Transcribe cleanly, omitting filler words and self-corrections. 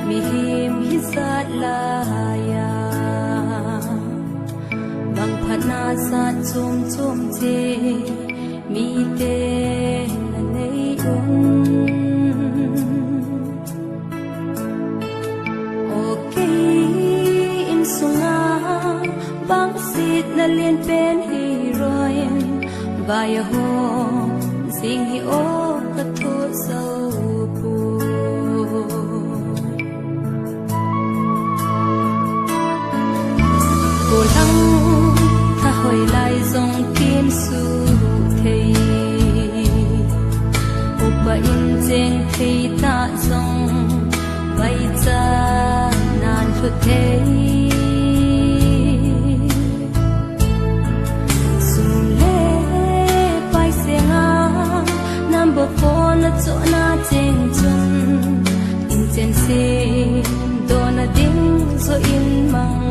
มีหิมหิสัตลายาบังพันาสัตชุมชุมเจมีเตในอุนโอเคอินสุงาบังสิทนาเลียนเป็นฮีโร่บายโฮสิ่งที่โอกระทุเศร้าปูกูลังถ้าหอยไหลทรงกินสู่เทอุปอินเจงเทตาทรงไว้จานานทุเทBopona tsona jeng chun in chen se do na ding so in mang